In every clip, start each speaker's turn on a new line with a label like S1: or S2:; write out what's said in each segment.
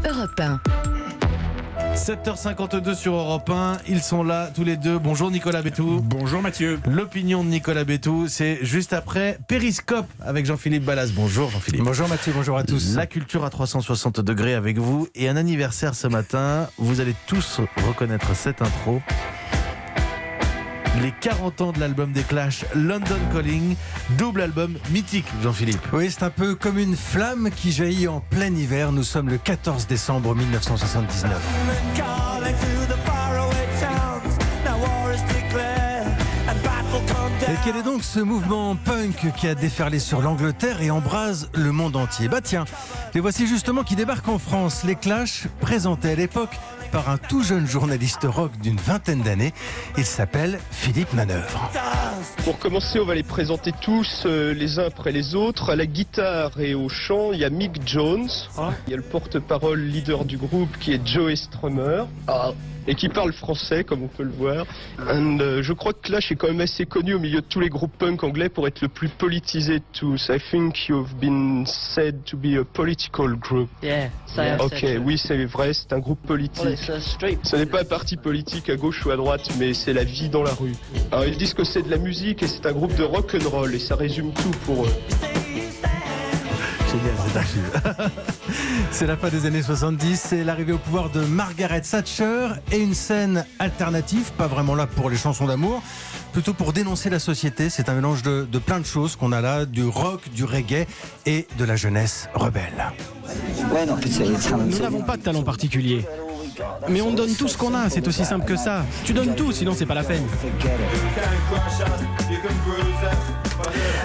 S1: Europe 1.
S2: 7h52 sur Europe 1, ils sont là tous les deux. Bonjour Nicolas Bétou.
S3: Bonjour Mathieu.
S2: L'opinion de Nicolas Bétou, c'est juste après Périscope avec Jean-Philippe Ballas. Bonjour Jean-Philippe.
S4: Bonjour Mathieu, bonjour à tous.
S2: La culture à 360 degrés avec vous et un anniversaire ce matin. Vous allez tous reconnaître cette intro. Les 40 ans de l'album des Clash, London Calling, double album mythique, Jean-Philippe.
S4: Oui, c'est un peu comme une flamme qui jaillit en plein hiver. Nous sommes le 14 décembre 1979. Et quel est donc ce mouvement punk qui a déferlé sur l'Angleterre et embrase le monde entier? Bah tiens, les voici justement qui débarquent en France. Les Clash, présentés à l'époque par un tout jeune journaliste rock d'une vingtaine d'années. Il s'appelle Philippe Manœuvre.
S5: Pour commencer, on va les présenter tous les uns après les autres. À la guitare et au chant, il y a Mick Jones. Il y a le porte-parole leader du groupe qui est Joey Strummer. Et qui parle français, comme on peut le voir. Je crois que Clash est quand même assez connu au milieu de tous les groupes punk anglais pour être le plus politisé de tous. I think you've been said to be a political group.
S6: Yeah,
S5: Ok, oui, c'est vrai, c'est un groupe politique. Ce n'est pas un parti politique à gauche ou à droite, mais c'est la vie dans la rue. Alors ils disent que c'est de la musique et c'est un groupe de rock'n'roll et ça résume tout pour eux.
S2: Génial, cette archive.
S4: C'est la fin des années 70, c'est l'arrivée au pouvoir de Margaret Thatcher et une scène alternative, pas vraiment là pour les chansons d'amour, plutôt pour dénoncer la société. C'est un mélange de plein de choses qu'on a là, du rock, du reggae et de la jeunesse rebelle.
S3: Nous n'avons pas de talent particulier. Mais on donne tout ce qu'on a, c'est aussi simple que ça. Tu donnes tout, sinon c'est pas la peine.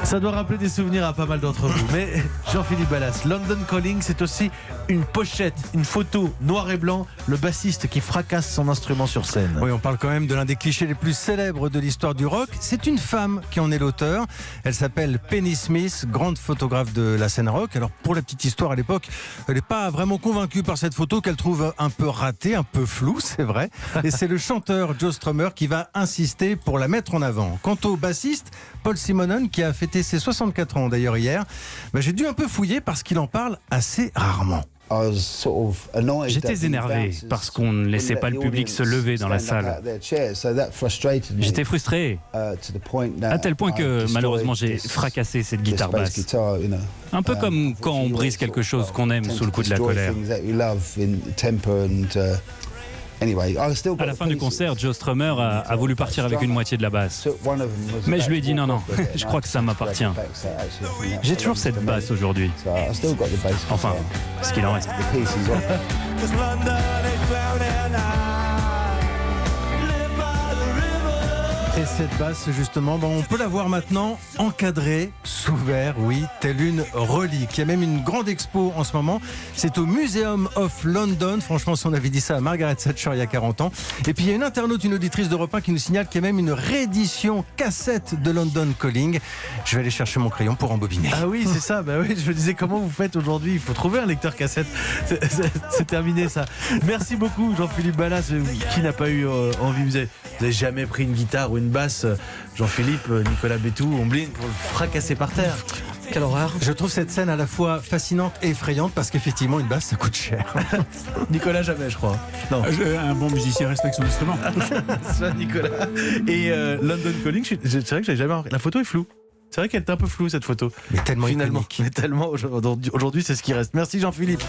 S2: Ça doit rappeler des souvenirs à pas mal d'entre vous. Mais Jean-Philippe Ballas, London Calling, c'est aussi une pochette, une photo noir et blanc, le bassiste qui fracasse son instrument sur scène.
S4: Oui, on parle quand même de l'un des clichés les plus célèbres de l'histoire du rock. C'est une femme qui en est l'auteur. Elle s'appelle Penny Smith, grande photographe de la scène rock. Alors pour la petite histoire, à l'époque, elle n'est pas vraiment convaincue par cette photo qu'elle trouve un peu ratée, un peu floue, c'est vrai. Et c'est le chanteur Joe Strummer qui va insister pour la mettre en avant. Quant au bassiste, Paul Simonon, qui a fêté ses 64 ans d'ailleurs hier, j'ai dû un peu fouiller parce qu'il en parle assez rarement.
S3: J'étais énervé parce qu'on ne laissait pas le public se lever dans la salle. J'étais frustré, à tel point que malheureusement j'ai fracassé cette guitare basse. Un peu comme quand on brise quelque chose qu'on aime sous le coup de la colère. À la fin du concert, Joe Strummer a voulu partir avec une moitié de la basse. Mais je lui ai dit non, je crois que ça m'appartient. J'ai toujours cette basse aujourd'hui. Enfin, ce qu'il en reste.
S4: Et cette basse, justement, on peut la voir maintenant encadrée, sous verre, oui, telle une relique. Il y a même une grande expo en ce moment. C'est au Museum of London. Franchement, si on avait dit ça à Margaret Thatcher il y a 40 ans. Et puis, il y a une internaute, une auditrice d'Europe 1 qui nous signale qu'il y a même une réédition cassette de London Calling. Je vais aller chercher mon crayon pour embobiner.
S2: Ah oui, c'est ça. Oui, je me disais, comment vous faites aujourd'hui? Il faut trouver un lecteur cassette. C'est terminé, ça. Merci beaucoup, Jean-Philippe Ballas. Qui n'a pas eu envie? Vous avez jamais pris une guitare ou une basse, Jean-Philippe, Nicolas Bétou, Omblin, pour le fracasser par terre?
S6: Quelle horreur.
S4: Je trouve cette scène à la fois fascinante et effrayante parce qu'effectivement, une basse, ça coûte cher.
S2: Nicolas, jamais, je crois. Non.
S3: Un bon musicien respecte son instrument.
S2: Ça, Nicolas. Et London Calling, c'est vrai que j'avais jamais remarqué. La photo est floue. C'est vrai qu'elle est un peu floue, cette photo.
S4: Mais tellement
S2: finalement.
S4: iconique.
S2: Mais tellement, aujourd'hui, c'est ce qui reste. Merci Jean-Philippe.